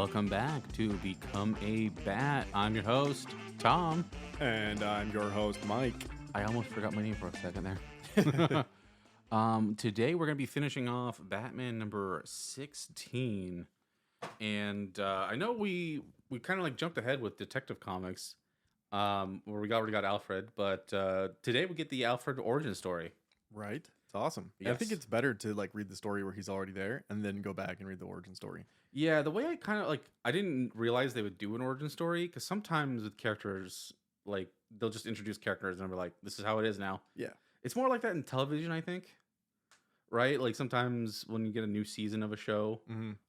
welcome back to Become a Bat. I'm your host, Tom. And I'm your host, Mike. I almost forgot my name for a second there. Today we're going to be finishing off Batman number 16. And I know we kind of like jumped ahead with Detective Comics, where we already got Alfred, but today we get the Alfred origin story. Right? It's awesome. Yes. I think it's better to like read the story where he's already there and then go back and read the origin story. Yeah, the way I kind of like, I didn't realize they would do an origin story because sometimes with characters, like they'll just introduce characters and be like, this is how it is now. Yeah. It's more like that in television, I think. Right? Like sometimes when you get a new season of a show,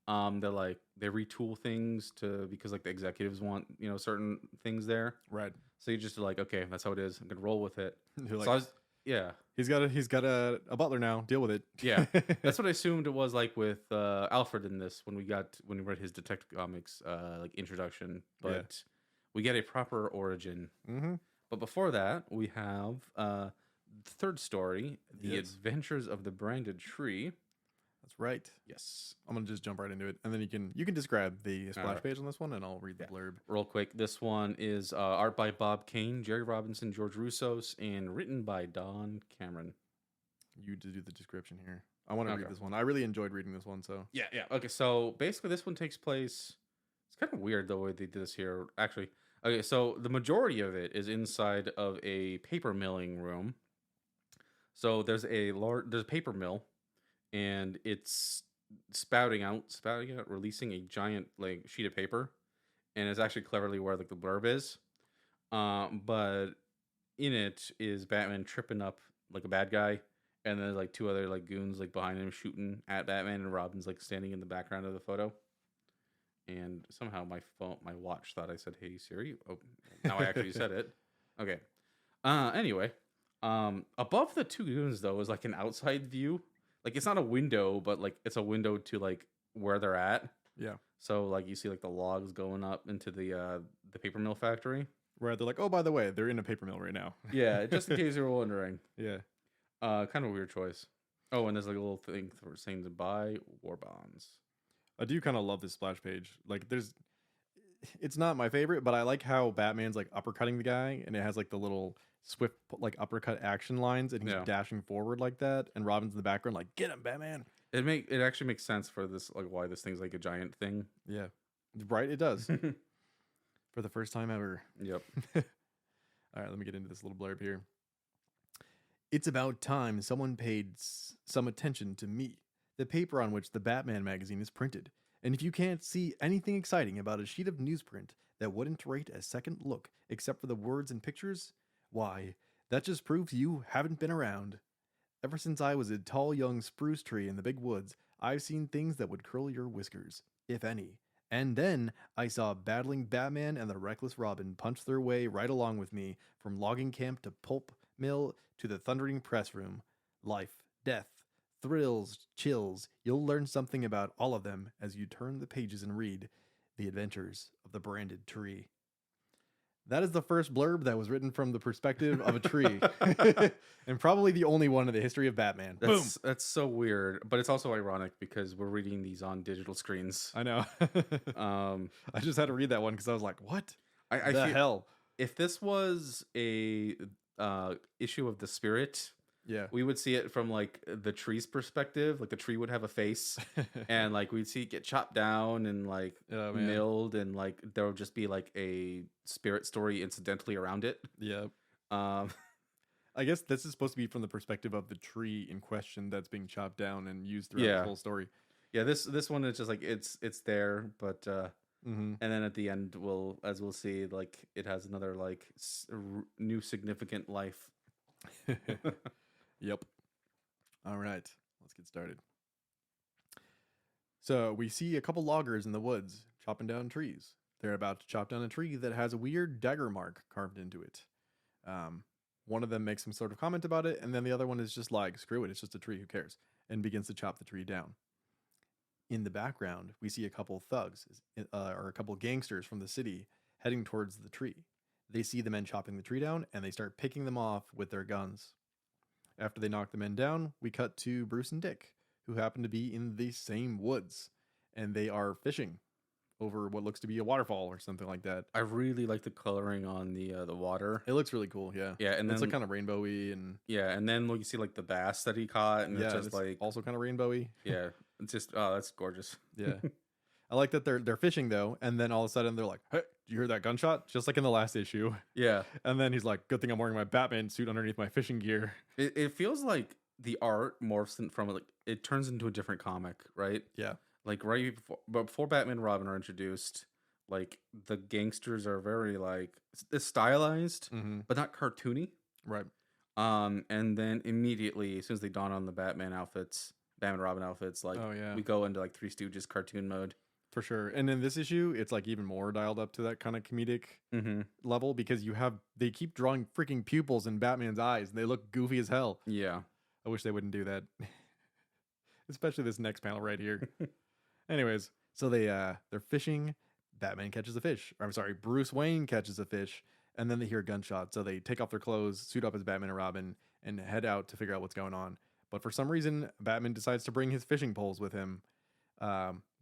they're like, they retool things because like the executives want, certain things there. Right. So you just like, okay, that's how it is. I'm going to roll with it. You're like, So I was, yeah. he's got a butler now. Deal with it. Yeah. That's what I assumed it was like with Alfred in this when we read his Detective Comics like introduction, but we get a proper origin. Mm-hmm. But before that, we have the third story, The Adventures of the Branded Tree. That's right. Yes. I'm gonna just jump right into it, and then you can describe the splash right. page on this one, and I'll read the blurb. Real quick, this one is art by Bob Kane, Jerry Robinson, George Russos, and written by Don Cameron. You to do the description here. I want to read this one. I really enjoyed reading this one. So yeah. Okay, so basically, this one takes place. It's kind of weird the way they did this here. Actually, okay, so the majority of it is inside of a paper milling room. So there's a paper mill, and it's spouting out, releasing a giant like sheet of paper, and it's actually cleverly where like the blurb is. But in it is Batman tripping up like a bad guy, and then there's like two other like goons like behind him shooting at Batman, and Robin's like standing in the background of the photo. And somehow my watch thought I said, "Hey Siri." Oh, now I actually said it. Okay. Anyway. Above the two goons though is like an outside view. Like it's not a window, but like it's a window to like where they're at. yeah. So like you see like the logs going up into the paper mill factory. Right. They're like, oh, by the way, they're in a paper mill right now. Yeah, just in case you were wondering. Yeah. Kind of a weird choice. Oh, and there's like a little thing for saying to buy war bonds. I do kind of love this splash page. Like it's not my favorite, but I like how Batman's like uppercutting the guy, and it has like the little swift like uppercut action lines, and he's dashing forward like that, and Robin's in the background like, get him, Batman. It actually makes sense for this, like why this thing's like a giant thing. Yeah, right, it does. For the first time ever. Yep. All right, let me get into this little blurb here. It's about time someone paid some attention to me, the paper on which the Batman magazine is printed. And if you can't see anything exciting about a sheet of newsprint that wouldn't rate a second look except for the words and pictures, why, that just proves you haven't been around. Ever since I was a tall young spruce tree in the big woods, I've seen things that would curl your whiskers, if any. And then I saw battling Batman and the reckless Robin punch their way right along with me from logging camp to pulp mill to the thundering press room. Life, death, thrills, chills, you'll learn something about all of them as you turn the pages and read The Adventures of the Branded Tree. That is the first blurb that was written from the perspective of a tree. And probably the only one in the history of Batman. Boom! That's so weird, but it's also ironic because we're reading these on digital screens. I know. I just had to read that one because I was like, what? I the feel, hell? If this was a issue of the Spirit, yeah, we would see it from like the tree's perspective. Like the tree would have a face, and like we'd see it get chopped down and like milled, and like there would just be like a Spirit story incidentally around it. Yeah. I guess this is supposed to be from the perspective of the tree in question that's being chopped down and used throughout the whole story. Yeah, this one is just like it's there, but and then at the end we'll see, like it has another like new significant life. Yep. All right, let's get started. So we see a couple loggers in the woods chopping down trees. They're about to chop down a tree that has a weird dagger mark carved into it. One of them makes some sort of comment about it, and then the other one is just like, screw it, it's just a tree, who cares? And begins to chop the tree down. In the background, we see a couple thugs, or a couple gangsters from the city heading towards the tree. They see the men chopping the tree down, and they start picking them off with their guns. After they knock the men down, we cut to Bruce and Dick, who happen to be in the same woods, and they are fishing over what looks to be a waterfall or something like that. I really like the coloring on the water. It looks really cool. Yeah. Yeah, and It's then like kind of rainbowy and like you see like the bass that he caught, and it's yeah, and just it's like also kind of rainbowy. yeah, it's just oh, that's gorgeous. Yeah. I like that they're fishing though, and then all of a sudden they're like, "Hey, did you hear that gunshot?" Just like in the last issue. Yeah, And then he's like, "Good thing I'm wearing my Batman suit underneath my fishing gear." it feels like the art morphs from like it turns into a different comic, right? Yeah. Like right before, but before Batman and Robin are introduced, like the gangsters are very like it's stylized, Mm-hmm. but not cartoony. Right. And then immediately as soon as they don on the Batman and Robin outfits, like Oh yeah, we go into like Three Stooges cartoon mode. for sure. And in this issue, it's like even more dialed up to that kind of comedic Mm-hmm. level because they keep drawing freaking pupils in Batman's eyes and they look goofy as hell. Yeah. I wish they wouldn't do that. Especially this next panel right here. Anyways, so they're fishing. Batman catches a fish. Or, I'm sorry, Bruce Wayne catches a fish, and then they hear a gunshot. So they take off their clothes, suit up as Batman and Robin, and head out to figure out what's going on. But for some reason, Batman decides to bring his fishing poles with him,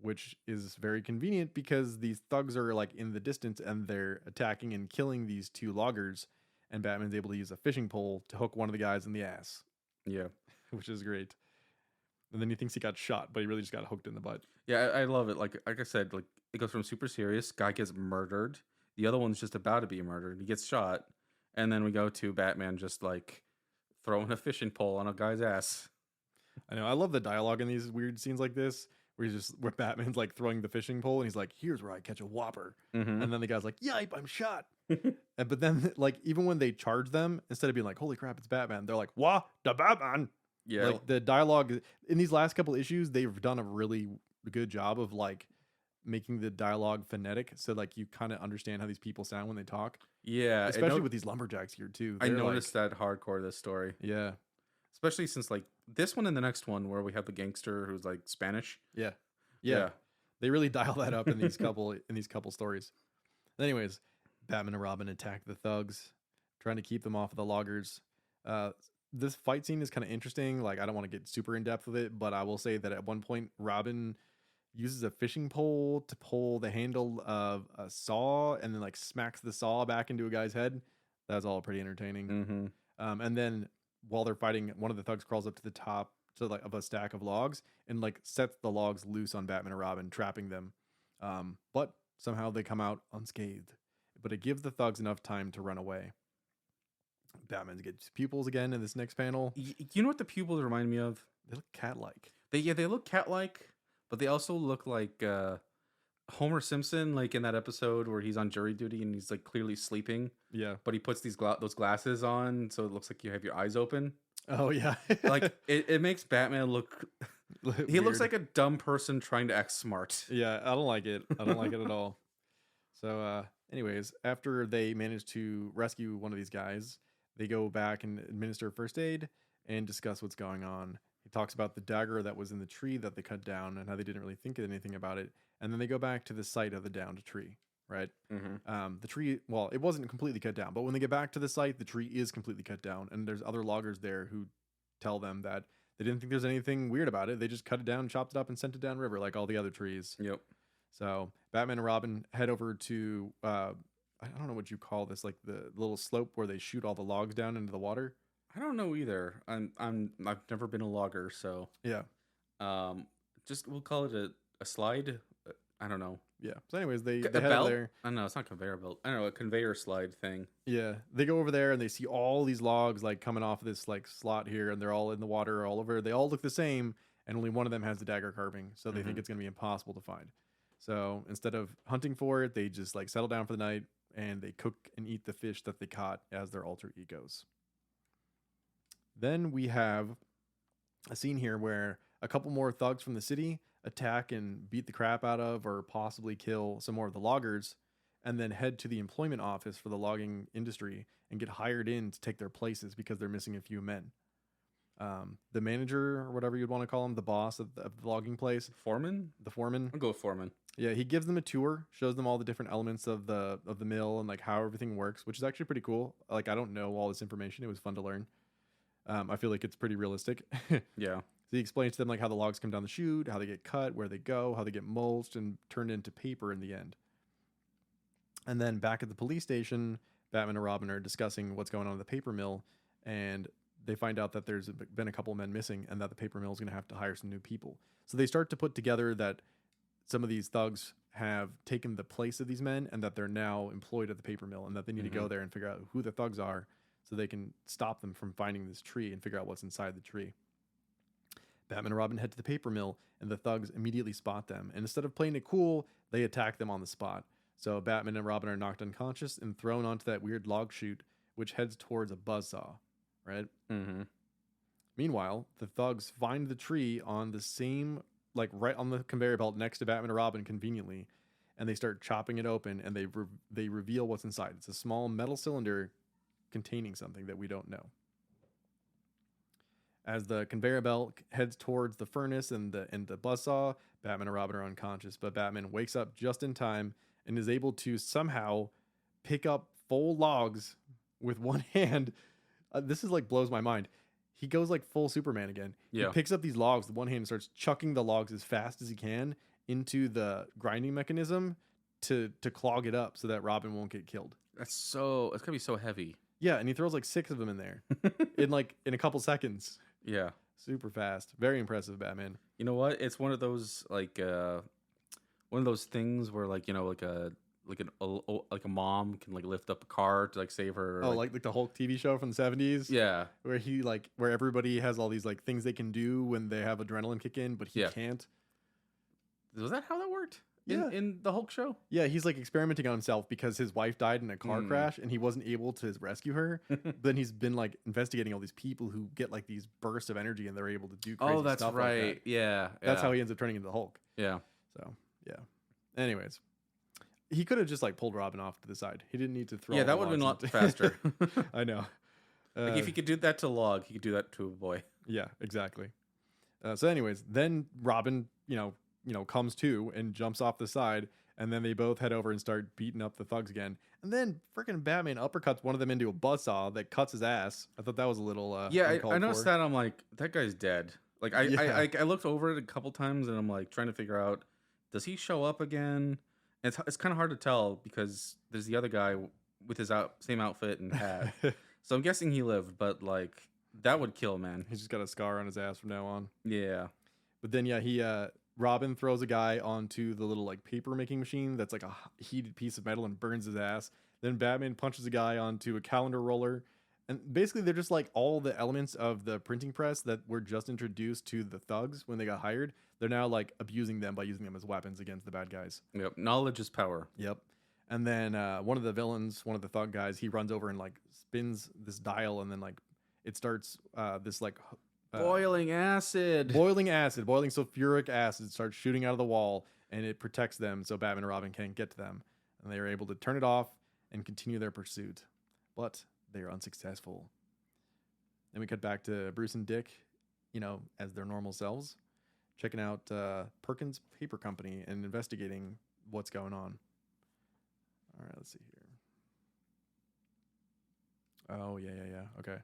which is very convenient because these thugs are like in the distance and they're attacking and killing these two loggers. And Batman's able to use a fishing pole to hook one of the guys in the ass, Yeah. which is great. And then he thinks he got shot, but he really just got hooked in the butt. Yeah, I love it. Like I said, like it goes from super serious, guy gets murdered. The other one's just about to be murdered. He gets shot. And then we go to Batman just like throwing a fishing pole on a guy's ass. I know. I love the dialogue in these weird scenes like this, where Batman's like throwing the fishing pole and he's like, "Here's where I catch a whopper," Mm-hmm. and then the guy's like, "Yipe, I'm shot." But then, like, even when they charge them, instead of being like, "Holy crap, it's Batman," they're like, "Wah, the Batman." Yeah. Like the dialogue in these last couple issues, they've done a really good job of like making the dialogue phonetic, so like you kind of understand how these people sound when they talk. Yeah. Especially with these lumberjacks here too. I They're noticed that hardcore this story. Yeah. Especially since like this one and the next one where we have the gangster who's like Spanish. Yeah. They really dial that up in these couple stories. Anyways, Batman and Robin attack the thugs, trying to keep them off of the loggers. This fight scene is kind of interesting. Like, I don't want to get super in depth with it, but I will say that at one point, Robin uses a fishing pole to pull the handle of a saw and then like smacks the saw back into a guy's head. That's all pretty entertaining. Mm-hmm. And then while they're fighting, one of the thugs crawls up to the top of a stack of logs and like sets the logs loose on Batman and Robin, trapping them. But somehow they come out unscathed. But it gives the thugs enough time to run away. Batman gets pupils again in this next panel. You know what the pupils remind me of? They look cat-like. They look cat-like, but they also look like Homer Simpson, like in that episode where he's on jury duty and he's like clearly sleeping. Yeah. But he puts those glasses on, so it looks like you have your eyes open. Oh yeah. Like it makes Batman look. He looks Weird. like a dumb person trying to act smart. Yeah, I don't like it. I don't like it at all. So, anyways, after they manage to rescue one of these guys, they go back and administer first aid and discuss what's going on. He talks about the dagger that was in the tree that they cut down and how they didn't really think anything about it. And then they go back to the site of the downed tree, right? Mm-hmm. The tree, well, it wasn't completely cut down, but when they get back to the site, the tree is completely cut down. And there's other loggers there who tell them that they didn't think there's anything weird about it. They just cut it down, chopped it up, and sent it downriver like all the other trees. Yep. So Batman and Robin head over to I don't know what you call this, like the little slope where they shoot all the logs down into the water. I don't know either. I've never been a logger, so Yeah. just we'll call it a slide. I don't know. Yeah. So anyways, they A head over belt? there. I don't know. It's not conveyor belt. I don't know, a conveyor slide thing. Yeah. They go over there and they see all these logs like coming off of this like slot here, and they're all in the water all over. They all look the same, and only one of them has the dagger carving, so they think it's gonna be impossible to find. So instead of hunting for it, they just like settle down for the night and they cook and eat the fish that they caught as their alter egos. Then we have a scene here where a couple more thugs from the city attack and beat the crap out of or possibly kill some more of the loggers, and then head to the employment office for the logging industry and get hired in to take their places because they're missing a few men. The manager, or whatever you'd want to call him, the boss of the logging place, Foreman? the foreman. I'll go with Foreman. Yeah, he gives them a tour, shows them all the different elements of the mill and like how everything works, which is actually pretty cool. Like, I don't know all this information. It was fun to learn. I feel like it's pretty realistic. Yeah. So he explains to them like how the logs come down the chute, how they get cut, where they go, how they get mulched and turned into paper in the end. And then back at the police station, Batman and Robin are discussing what's going on at the paper mill, and they find out that there's been a couple of men missing and that the paper mill is going to have to hire some new people. So they start to put together that some of these thugs have taken the place of these men and that they're now employed at the paper mill and that they need to go there and figure out who the thugs are so they can stop them from finding this tree and figure out what's inside the tree. Batman and Robin head to the paper mill, and the thugs immediately spot them. And instead of playing it cool, they attack them on the spot. So Batman and Robin are knocked unconscious and thrown onto that weird log chute, which heads towards a buzzsaw, right? Mm-hmm. Meanwhile, the thugs find the tree on the same, like right on the conveyor belt next to Batman and Robin conveniently, and they start chopping it open, and they reveal what's inside. It's a small metal cylinder containing something that we don't know. As the conveyor belt heads towards the furnace and the buzzsaw, Batman and Robin are unconscious, but Batman wakes up just in time and is able to somehow pick up full logs with one hand. This is like blows my mind. He goes like full Superman again. Yeah. He picks up these logs with one hand and starts chucking the logs as fast as he can into the grinding mechanism to clog it up so that Robin won't get killed. It's gonna be so heavy. Yeah, and he throws like 6 of them in there in a couple seconds. Yeah. Super fast. Very impressive, Batman. You know what? It's one of those one of those things where like a mom can like lift up a car to like save her. Oh, like the Hulk TV show from the 70s? Yeah. Where everybody has all these like things they can do when they have adrenaline kick in, but he can't. Was that how that worked? Yeah. In the Hulk show? Yeah, he's like experimenting on himself because his wife died in a car crash and he wasn't able to rescue her. Then he's been like investigating all these people who get like these bursts of energy and they're able to do crazy stuff. Oh, that's right. Like that. Yeah. That's how he ends up turning into the Hulk. Yeah. So, yeah. Anyways, he could have just like pulled Robin off to the side. He didn't need to throw. Yeah, that would have been a lot faster. I know. Like if he could do that to a log, he could do that to a boy. Yeah, exactly. So, anyways, then Robin, comes to and jumps off the side, and then they both head over and start beating up the thugs again. And then freaking Batman uppercuts one of them into a buzzsaw that cuts his ass. I thought that was a little I noticed that. I'm like, that guy's dead. Like I looked over it a couple times and I'm like trying to figure out, does he show up again? And it's kind of hard to tell because there's the other guy with his same outfit and hat. So I'm guessing he lived, but like that would kill, man. He's just got a scar on his ass from now on. Yeah. But then Robin throws a guy onto the little like paper making machine that's like a heated piece of metal and burns his ass. Then Batman punches a guy onto a calendar roller. And basically they're just like all the elements of the printing press that were just introduced to the thugs when they got hired. They're now like abusing them by using them as weapons against the bad guys. Yep. Knowledge is power. Yep. And then one of the villains, one of the thug guys, he runs over and like spins this dial and then like it starts this like boiling boiling sulfuric acid starts shooting out of the wall and it protects them so Batman and Robin can't get to them, and they are able to turn it off and continue their pursuit, but they are unsuccessful. Then we cut back to Bruce and Dick, as their normal selves, checking out Perkins Paper Company and investigating what's going on. All right, let's see here. Oh yeah. Okay.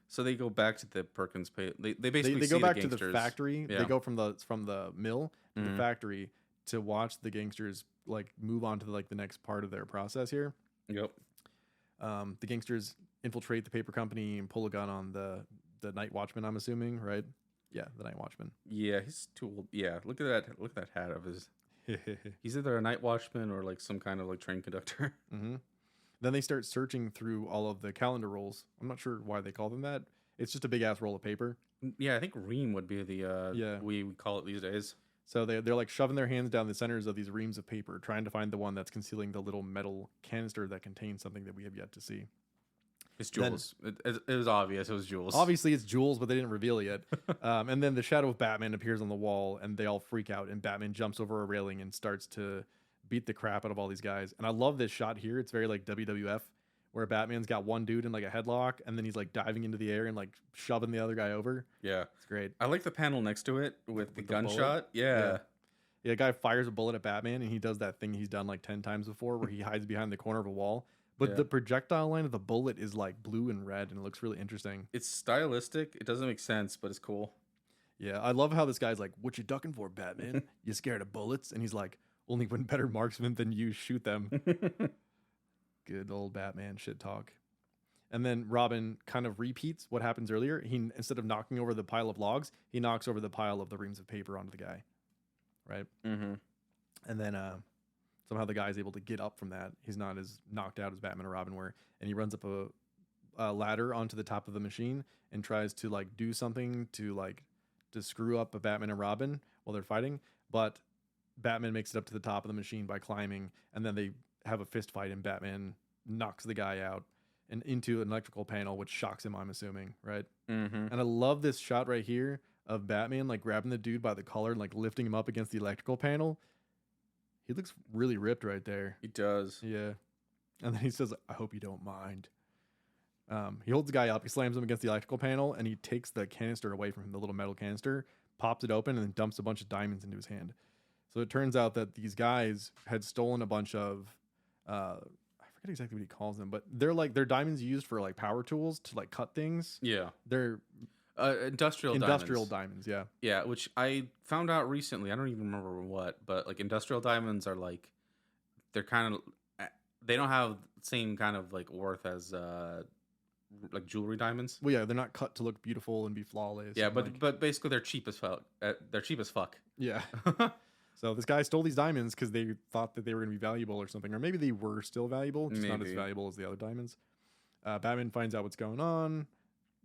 So they go back to the Perkins pay. They basically they go see back the to the gangsters. factory. Yeah. They go from the mill to the factory to watch the gangsters like move on to the next part of their process here. Yep. The gangsters infiltrate the paper company and pull a gun on the night watchman. I'm assuming, right? Yeah, the night watchman. Yeah, he's too old. Yeah, look at that. Look at that hat of his. He's either a night watchman or like some kind of like train conductor. Mm-hmm. Then they start searching through all of the calendar rolls. I'm not sure why they call them that. It's just a big ass roll of paper. Yeah, I think ream would be the we call it these days. So they're like shoving their hands down the centers of these reams of paper, trying to find the one that's concealing the little metal canister that contains something that we have yet to see. It's Jules. It was obvious. It was Jules. Obviously, it's Jules, but they didn't reveal it yet. And then the shadow of Batman appears on the wall, and they all freak out. And Batman jumps over a railing and starts to beat the crap out of all these guys. And I love this shot here. It's very like WWF, where Batman's got one dude in like a headlock, and then he's like diving into the air and like shoving the other guy over. Yeah, it's great. I like the panel next to it with the gunshot. Bullet. Yeah. Yeah, a guy fires a bullet at Batman, and he does that thing he's done like 10 times before where he hides behind the corner of a wall. But the projectile line of the bullet is like blue and red, and it looks really interesting. It's stylistic. It doesn't make sense, but it's cool. Yeah, I love how this guy's like, "What you ducking for, Batman? You scared of bullets?" And he's like, "Only when better marksmen than you shoot them." Good old Batman shit talk. And then Robin kind of repeats what happens earlier. He instead of knocking over the pile of logs, he knocks over the pile of the reams of paper onto the guy, right? Mm-hmm. And then somehow the guy is able to get up from that. He's not as knocked out as Batman and Robin were, and he runs up a ladder onto the top of the machine and tries to like do something to screw up a Batman and Robin while they're fighting. But Batman makes it up to the top of the machine by climbing, and then they have a fist fight, and Batman knocks the guy out and into an electrical panel, which shocks him, I'm assuming, right? Mm-hmm. And I love this shot right here of Batman like grabbing the dude by the collar and like lifting him up against the electrical panel. He looks really ripped right there. He does. Yeah. And then he says, "I hope you don't mind." He holds the guy up, he slams him against the electrical panel, and he takes the canister away from him, the little metal canister, pops it open, and then dumps a bunch of diamonds into his hand. So it turns out that these guys had stolen a bunch of, I forget exactly what he calls them, but they're diamonds used for like power tools to like cut things. Yeah. They're Industrial diamonds, yeah. Yeah, which I found out recently. I don't even remember what, but like industrial diamonds are like they're kind of they don't have the same kind of like worth as like jewelry diamonds. Well, yeah, they're not cut to look beautiful and be flawless. Yeah, and, but like, but basically they're cheap as fuck. They're cheap as fuck. yeah. So this guy stole these diamonds because they thought that they were going to be valuable or something, or maybe they were still valuable, just not as Maybe. valuable as the other diamonds. Batman finds out what's going on,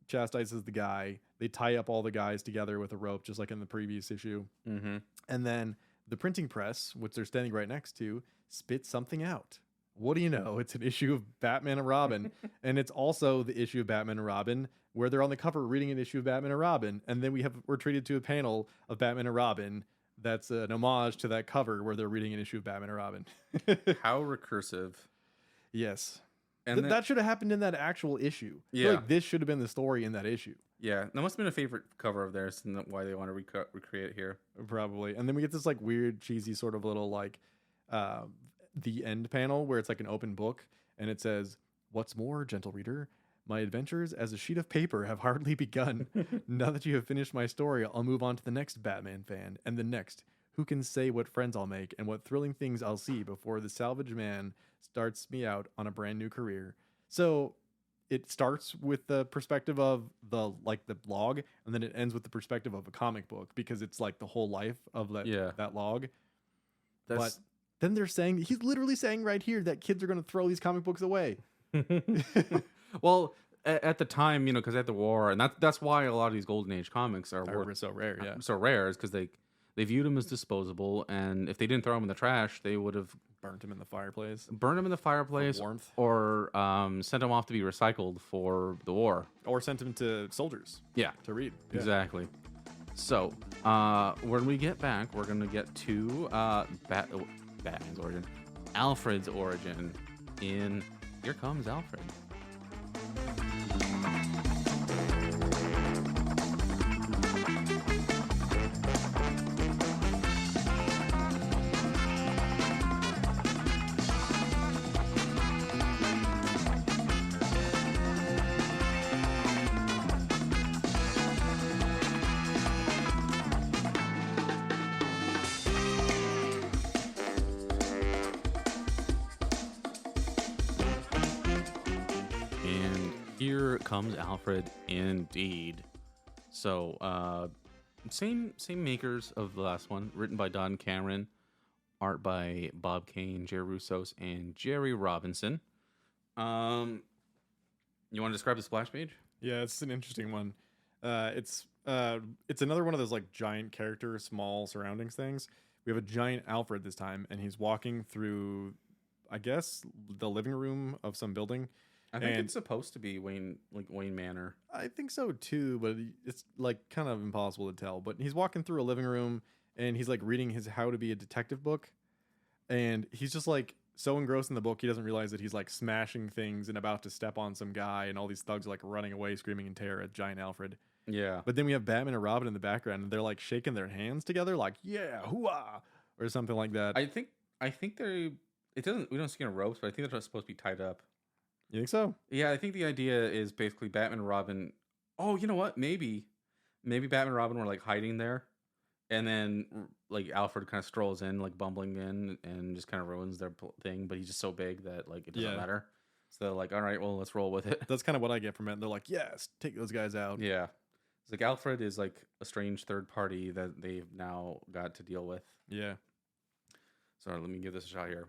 chastises the guy. They tie up all the guys together with a rope, just like in the previous issue. Mm-hmm. And then the printing press, which they're standing right next to, spits something out. What do you know? It's an issue of Batman and Robin. And it's also the issue of Batman and Robin where they're on the cover reading an issue of Batman and Robin. And then we're treated to a panel of Batman and Robin that's an homage to that cover where they're reading an issue of Batman and Robin. How recursive. Yes. And That should have happened in that actual issue. I feel Yeah. like this should have been the story in that issue. yeah, that must have been a favorite cover of theirs, and why they want to recreate it here. Probably. And then we get this like weird, cheesy sort of little like the end panel where it's like an open book and it says, "What's more, gentle reader, my adventures as a sheet of paper have hardly begun. Now that you have finished my story, I'll move on to the next Batman fan and the next. Who can say what friends I'll make and what thrilling things I'll see before the salvage man starts me out on a brand new career." So it starts with the perspective of the log, and then it ends with the perspective of a comic book because it's like the whole life of that log. That's But then they're saying, he's literally saying right here that kids are going to throw these comic books away. well, at the time, because at the war, and that's why a lot of these golden age comics are Or worth so rare, yeah. so rare, is because they viewed them as disposable, and if they didn't throw them in the trash, they would have Burnt him in the fireplace. burned them in the fireplace For warmth. or sent them off to be recycled for the war. Or sent him to soldiers Yeah, to read. Yeah. exactly. So when we get back, we're gonna get to Batman's origin, Alfred's origin in Here Comes Alfred. And here comes Alfred indeed. So, same makers of the last one, written by Don Cameron, art by Bob Kane, Jerry Russos, and Jerry Robinson. You want to describe the splash page? Yeah, it's an interesting one. It's another one of those like giant character, small surroundings things. We have a giant Alfred this time, and he's walking through, I guess, the living room of some building. I think And- it's supposed to be Wayne Manor. I think so too, but it's like kind of impossible to tell. But he's walking through a living room, and he's like reading his How to Be a Detective book, and he's just like so engrossed in the book he doesn't realize that he's like smashing things and about to step on some guy, and all these thugs are like running away, screaming in terror at giant Alfred. Yeah. But then we have Batman and Robin in the background, and they're like shaking their hands together, like "Yeah, hooah," or something like that. I think we don't see any ropes, but I think they're supposed to be tied up. You think so? Yeah, I think the idea is basically Batman and Robin. Oh, you know what? Maybe maybe Batman and Robin were like hiding there, and then like Alfred kind of strolls in, like bumbling in, and just kind of ruins their thing. But he's just so big that like it doesn't Yeah. matter. So they're like, all right, well, let's roll with it. That's kind of what I get from it. They're like, yes, take those guys out. Yeah. It's like Alfred is like a strange third party that they've now got to deal with. Yeah. So let me give this a shot here.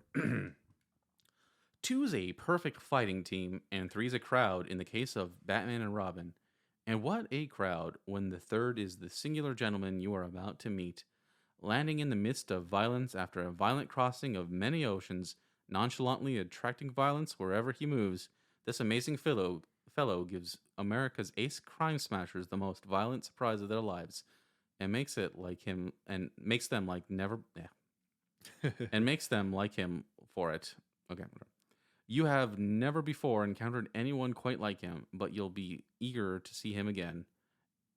Two's a perfect fighting team, and three's a crowd in the case of Batman and Robin. And what a crowd when the third is the singular gentleman you are about to meet, landing in the midst of violence after a violent crossing of many oceans, nonchalantly attracting violence wherever he moves. This amazing fellow gives America's ace crime smashers the most violent surprise of their lives, and makes it like him, and makes them like never, and makes them like him for it. Okay, whatever. You have never before encountered anyone quite like him, but you'll be eager to see him again.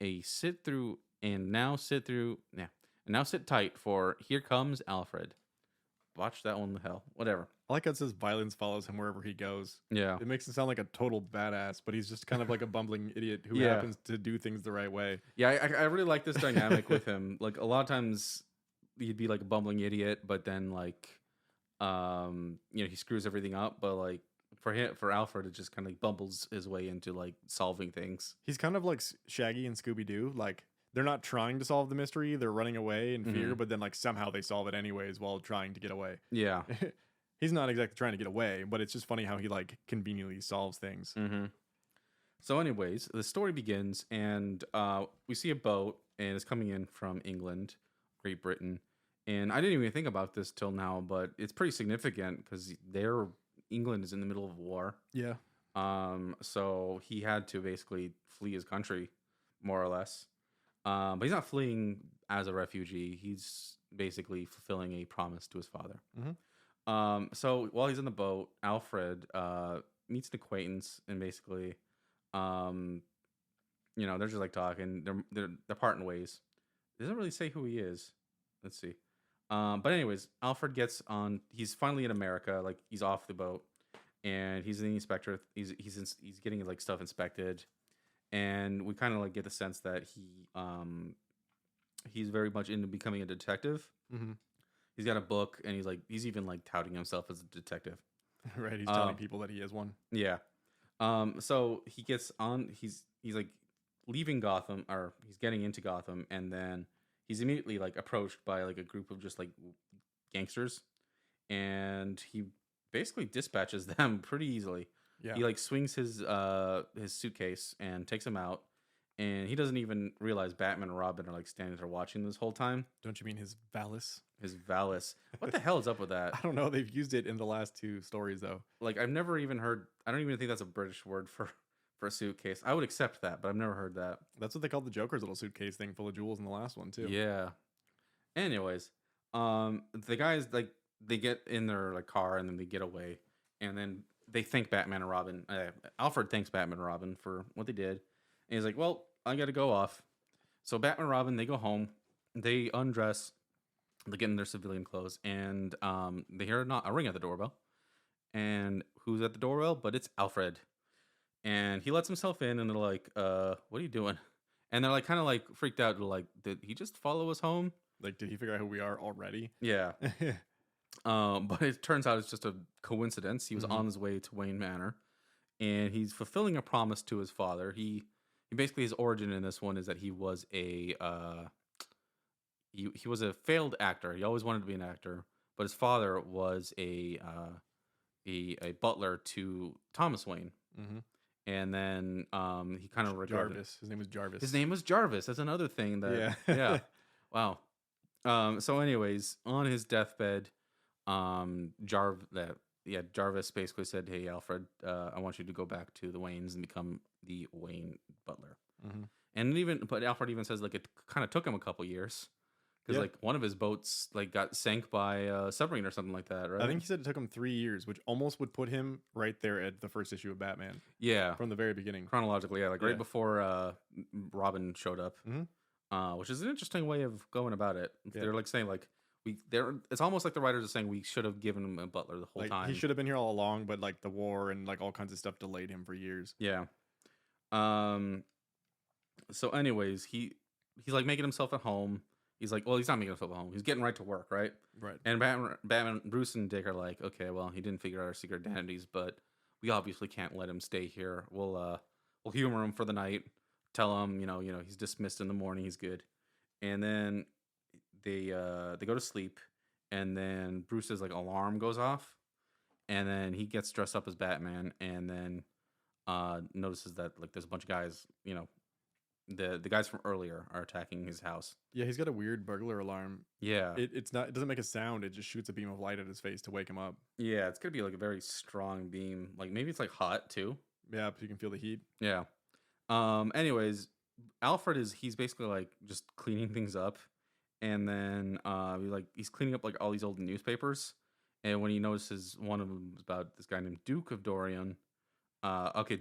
A sit through, and now sit through, yeah, and now sit tight, for here comes Alfred. Watch that one, the hell, whatever. I like how it says violence follows him wherever he goes. Yeah, It makes him sound like a total badass, but he's just kind of like a bumbling idiot who Yeah. happens to do things the right way. yeah, I really like this dynamic with him. Like a lot of times, he'd be like a bumbling idiot, but then like, he screws everything up. But like for Alfred, it just kind of bumbles his way into like solving things. He's kind of like Shaggy and Scooby Doo. Like they're not trying to solve the mystery; they're running away in fear, Mhm. but then like somehow they solve it anyways while trying to get away. Yeah. He's not exactly trying to get away, but it's just funny how he like conveniently solves things. Mm-hmm. So, anyways, the story begins, and we see a boat, and it's coming in from England, Great Britain. And I didn't even think about this till now, but it's pretty significant because England is in the middle of war. Yeah, So he had to basically flee his country, more or less. But he's not fleeing as a refugee. He's basically fulfilling a promise to his father. Mhm. So while he's in the boat, Alfred meets an acquaintance, and basically, um, they're just like talking. They're parting ways. It doesn't really say who he is. Let's see. But anyways, Alfred gets on. He's finally in America. Like he's off the boat, and he's the inspector. He's getting like stuff inspected, and we kind of like get the sense that he's very much into becoming a detective. Mm-hmm. He's got a book, and he's even like touting himself as a detective. Right. He's telling people that he is one. Yeah. So he gets on. He's like leaving Gotham, or he's getting into Gotham, and then he's immediately like approached by like a group of just like gangsters, and he basically dispatches them pretty easily. Yeah. He like swings his suitcase and takes him out, and he doesn't even realize Batman and Robin are like standing there watching this whole time. Don't you mean his Valis? His Valis. What the hell is up with that? I don't know. They've used it in the last two stories though. Like I've never even heard. I don't even think that's a British word for a suitcase. I would accept that, but I've never heard that. That's what they called the Joker's little suitcase thing full of jewels in the last one too. Yeah. Anyways, the guys like they get in their like car, and then they get away, and then they thank Batman and Robin. Alfred thanks Batman and Robin for what they did, and he's like, "Well, I got to go off." So Batman and Robin, they go home, they undress, they get in their civilian clothes, and they hear a ring at the doorbell. And who's at the doorbell? But it's Alfred. And he lets himself in, and they're like, what are you doing? And they're like kind of like freaked out. They're like, did he just follow us home? Like, did he figure out who we are already? Yeah. But it turns out it's just a coincidence. He was on his way to Wayne Manor, and he's fulfilling a promise to his father. He basically, his origin in this one is that he was a he was a failed actor. He always wanted to be an actor, but his father was a butler to Thomas Wayne. Mm-hmm. And then he kind of regarded Jarvis. His name was Jarvis. His name was Jarvis. That's another thing that yeah. Wow. So anyways, on his deathbed, Jarvis basically said, "Hey Alfred, I want you to go back to the Waynes and become the Wayne butler." Mm-hmm. But Alfred even says like it kind of took him a couple years because like one of his boats like got sank by a submarine or something like that, right? I think he said it took him 3 years, which almost would put him right there at the first issue of Batman. Yeah, From the very beginning. chronologically, yeah, like right before Robin showed up, which is an interesting way of going about it. Yeah. They're like saying like it's almost like the writers are saying we should have given him a butler the whole Like, time. he should have been here all along, but like the war and like all kinds of stuff delayed him for years. Yeah. So anyways, he's like making himself at home. He's like, well, he's not making himself at home. He's getting right to work, right? Right. And Batman, Bruce and Dick are like, okay, well, he didn't figure out our secret identities, but we obviously can't let him stay here. We'll humor him for the night. Tell him, he's dismissed in the morning. He's good. And then they go to sleep, and then Bruce's like alarm goes off, and then he gets dressed up as Batman, and then notices that like there's a bunch of guys, the guys from earlier are attacking his house. Yeah, he's got a weird burglar alarm. Yeah, It doesn't make a sound. It just shoots a beam of light at his face to wake him up. yeah, it's gonna be like a very strong beam. Like maybe it's like hot too. Yeah, so you can feel the heat. Yeah. Anyways, he's basically like just cleaning things up, and then he's cleaning up like all these old newspapers, and when he notices one of them is about this guy named Duke of Dorian.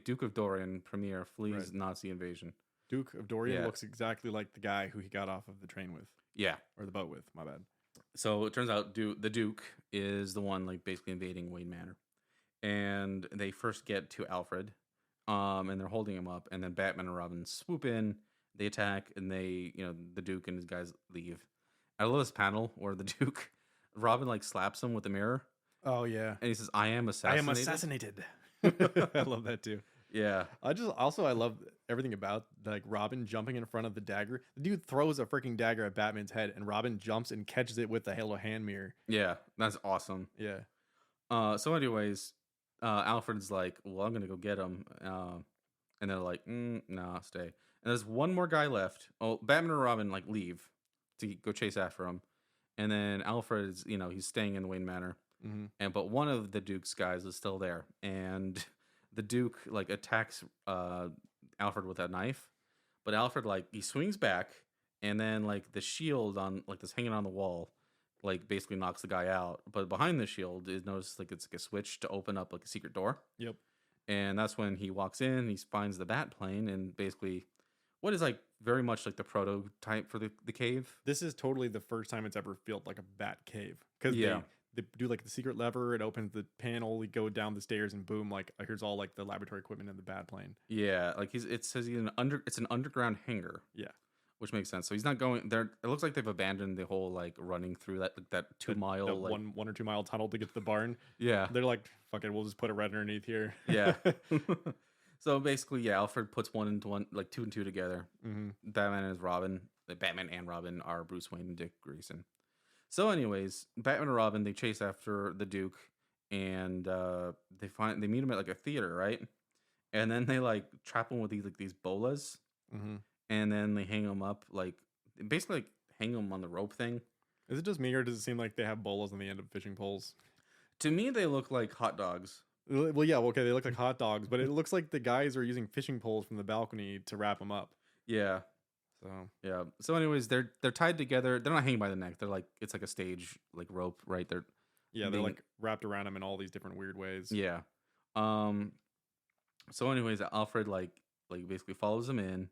Duke of Dorian, premier flees Right. Nazi invasion. Duke of Dorian Yeah. looks exactly like the guy who he got off of the train with, Yeah. or the boat with. My bad. So it turns out the Duke is the one like basically invading Wayne Manor, and they first get to Alfred, and they're holding him up, and then Batman and Robin swoop in, they attack, and the Duke and his guys leave. I love this panel where the Duke, Robin like slaps him with the mirror, Oh yeah, and he says, "I am I assassinated." am assassinated. I love that too. Yeah, I love everything about like Robin jumping in front of the dagger. The dude throws a freaking dagger at Batman's head, and Robin jumps and catches it with the Halo hand mirror. yeah, that's awesome. Yeah. So anyways, Alfred's like, "Well, I'm gonna go get him," and they're like, "Nah, stay." And there's one more guy left. Oh, Batman and Robin like leave to go chase after him, and then Alfred's, he's staying in Wayne Manor, but one of the Duke's guys is still there, and the Duke like attacks Alfred with a knife, but Alfred like he swings back, and then like the shield on like that's hanging on the wall like basically knocks the guy out. But behind the shield is notice like it's like a switch to open up like a secret door. Yep. And that's when he walks in, he finds the bat plane, and basically what is like very much like the prototype for the cave. This is totally the first time it's ever felt like a bat cave, because Yeah. they do like the secret lever. It opens the panel. You go down the stairs, and boom! Like here's all like the laboratory equipment in the bat plane. Yeah, like it says it's an underground hangar. Yeah. Which makes sense. So he's not going there. It looks like they've abandoned the whole like running through that 2 mile That like one or 2 mile tunnel to get to the barn. yeah. They're like, fuck it, we'll just put it right underneath here. Yeah. So basically, yeah, Alfred puts one into one, like two and two together. Hmm. Batman and Robin are Bruce Wayne and Dick Grayson. So, anyways, Batman and Robin they chase after the Duke, and they meet him at like a theater, right? And then they like trap him with these bolas, Hmm. and then they hang him up like basically like hang him on the rope thing. Is it just me, or does it seem like they have bolas on the end of fishing poles? To me, they look like hot dogs. Well, yeah, okay, they look like hot dogs, but it looks like the guys are using fishing poles from the balcony to wrap them up. Yeah. So Yeah. So, anyways, they're tied together. They're not hanging by the neck. They're like it's like a stage like rope, right? They're yeah, they're being- like wrapped around them in all these different weird ways. yeah. So, anyways, Alfred like basically follows him in,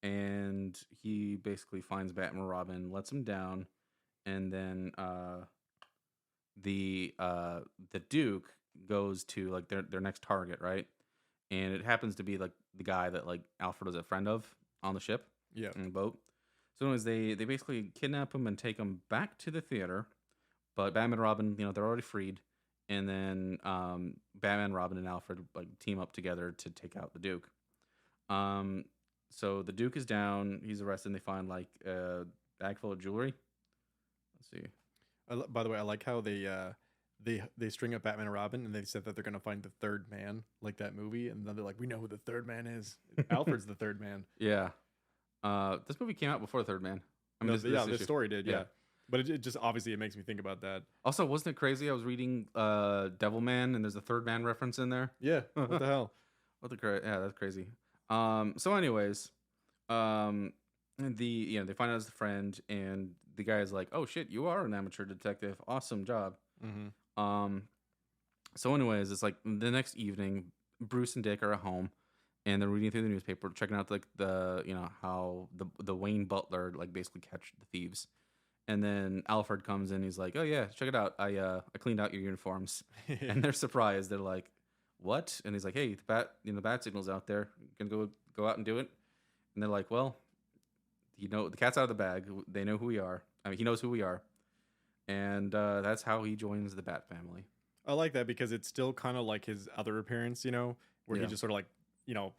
and he basically finds Batman and Robin, lets him down, and then the Duke goes to like their next target, right? And it happens to be like the guy that like Alfred was a friend of on the ship. Yeah. In the boat. So anyways, they basically kidnap him and take him back to the theater. But Batman and Robin, they're already freed. And then Batman, Robin, and Alfred like team up together to take out the Duke. So the Duke is down. He's arrested. And they find like a bag full of jewelry. Let's see. By the way, I like how they string up Batman and Robin, and they said that they're gonna find the third man, like that movie, and then they're like, we know who the third man is. Alfred's the third man. Yeah. This movie came out before Third Man. I mean, No, this the issue. story did, Yeah. yeah. But it just obviously it makes me think about that. Also, wasn't it crazy? I was reading Devilman, and there's a Third Man reference in there. Yeah. What the hell? Yeah, that's crazy. So anyways, they find out it's a friend, and the guy is like, "Oh shit, you are an amateur detective. Awesome job." Mm-hmm. So anyways, it's like the next evening, Bruce and Dick are at home, and they're reading through the newspaper, checking out like how the Wayne butler like basically catch the thieves. And then Alfred comes in. He's like, "Oh yeah, check it out. I cleaned out your uniforms." And they're surprised. They're like, "What?" And he's like, "Hey, the bat signal's out there. You can go out and do it." And they're like, "Well, the cat's out of the bag. They know who we are. I mean, he knows who we are, and that's how he joins the Bat family. I like that because it's still kind of like his other appearance, where he Yeah. just sort of like,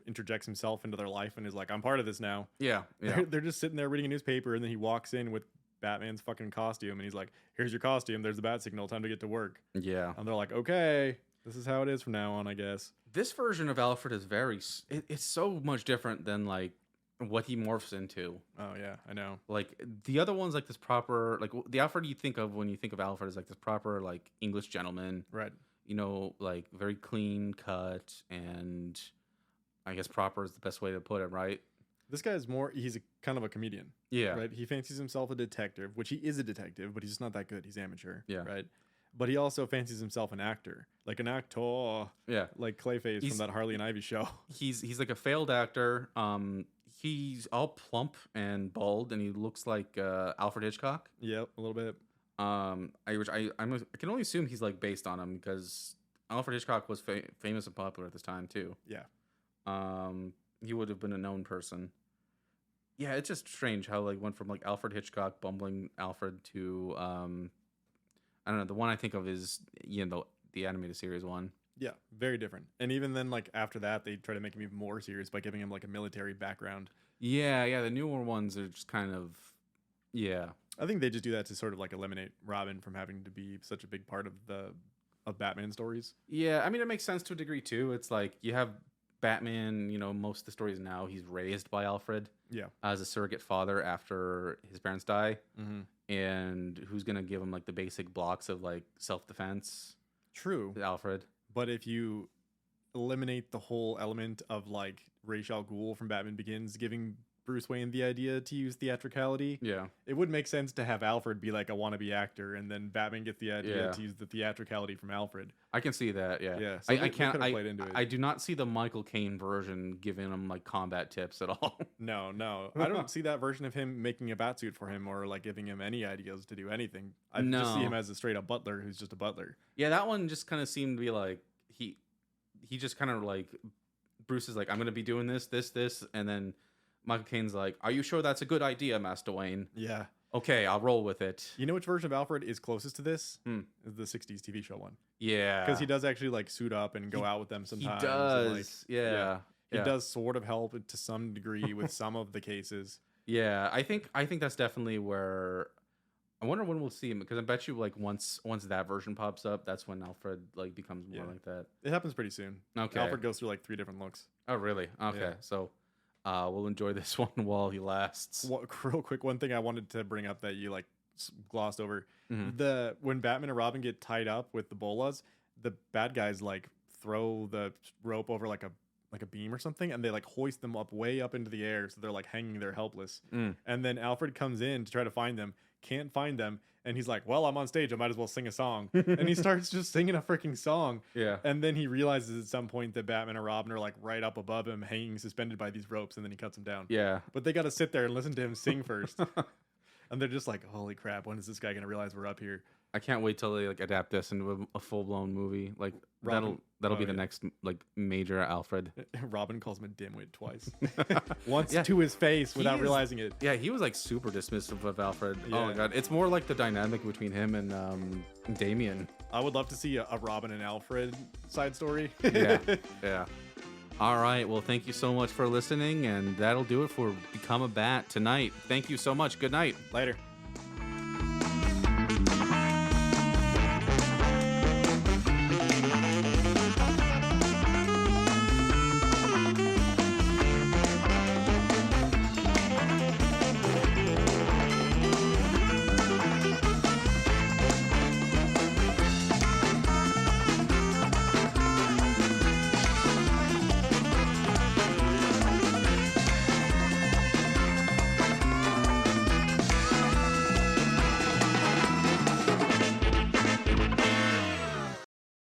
interjects himself into their life and is like, I'm part of this now. Yeah, yeah, They're just sitting there reading a newspaper, and then he walks in with Batman's fucking costume, and he's like, here's your costume. There's the bat signal. Time to get to work. yeah. And they're like, okay, this is how it is from now on, I guess. This version of Alfred is it's so much different than like what he morphs into. Oh, yeah, I know. Like the other one's like this proper, like the Alfred you think of when you think of Alfred is like this proper like English gentleman, Right. Like very clean cut, and I guess proper is the best way to put it, right? This guy is he's kind of a comedian. Yeah, Right. He fancies himself a detective, which he is a detective, but he's just not that good. He's amateur. Yeah. Right. But he also fancies himself an actor, like an actor, yeah. like Clayface from that Harley and Ivy show. He's like a failed actor. He's all plump and bald, and he looks like Alfred Hitchcock. Yep, a little bit. I can only assume he's like based on him because Alfred Hitchcock was famous and popular at this time too. Yeah. He would have been a known person. Yeah, it's just strange how like went from like Alfred Hitchcock bumbling Alfred to I don't know. The one I think of is the animated series one. Yeah, very different. And even then, like after that, they try to make him even more serious by giving him like a military background. Yeah. The newer ones are just kind of I think they just do that to sort of like eliminate Robin from having to be such a big part of Batman stories. Yeah, I mean, it makes sense to a degree too. It's like you have Batman, most of the stories now, he's raised by Alfred. Yeah. As a surrogate father after his parents die. Mm-hmm. And who's going to give him like the basic blocks of like self-defense? True. Alfred. But if you eliminate the whole element of like Ra's al Ghul from Batman Begins giving Bruce Wayne the idea to use theatricality, Yeah. it would make sense to have Alfred be like a wannabe actor, and then Batman gets the idea Yeah. to use the theatricality from Alfred. I can see that, yeah. Yeah, so I they can't could've played into it. I do not see the Michael Caine version giving him like combat tips at all. No. I don't see that version of him making a batsuit for him or like giving him any ideas to do anything. I just see No. him as a straight up butler who's just a butler. Yeah, that one just kind of seemed to be like he just kind of like Bruce is like, I'm gonna be doing this, and then Michael Caine's like, are you sure that's a good idea, Master Wayne? Yeah. Okay, I'll roll with it. You know which version of Alfred is closest to this? Hmm. Is the 60s TV show one. Yeah. Because he does actually like suit up and go out with them He sometimes. does. and, like, yeah. He does sort of help to some degree with some of the cases. Yeah, I think that's definitely where I wonder when we'll see him, because I bet you like once that version pops up, that's when Alfred like becomes more like that. It happens pretty soon. Okay. Alfred goes through like 3 different looks. Oh, really? Okay. Yeah. So we'll enjoy this one while he lasts. Real quick, one thing I wanted to bring up that you like glossed over: Mhm. when Batman and Robin get tied up with the bolas, the bad guys like throw the rope over like a beam or something, and they like hoist them up way up into the air, so they're like hanging there helpless. And then Alfred comes in to try to find them, can't find them, and he's like, well, I'm on stage, I might as well sing a song. And he starts just singing a freaking song. Yeah. And then he realizes at some point that Batman and Robin are like right up above him, hanging suspended by these ropes, and then he cuts them down. Yeah. But they got to sit there and listen to him sing first. And they're just like, holy crap, when is this guy going to realize we're up here? I can't wait till they like adapt this into a full blown movie. Like Robin- that'll be oh, the yeah. next like major Alfred. Robin calls him a dimwit twice. Once to his face without is- realizing it. Yeah, he was like super dismissive of Alfred. Oh Yeah. my god, it's more like the dynamic between him and Damien. I would love to see a Robin and Alfred side story. Yeah, yeah. All right, well, thank you so much for listening, and that'll do it for Become a Bat tonight. Thank you so much. Good night. Later.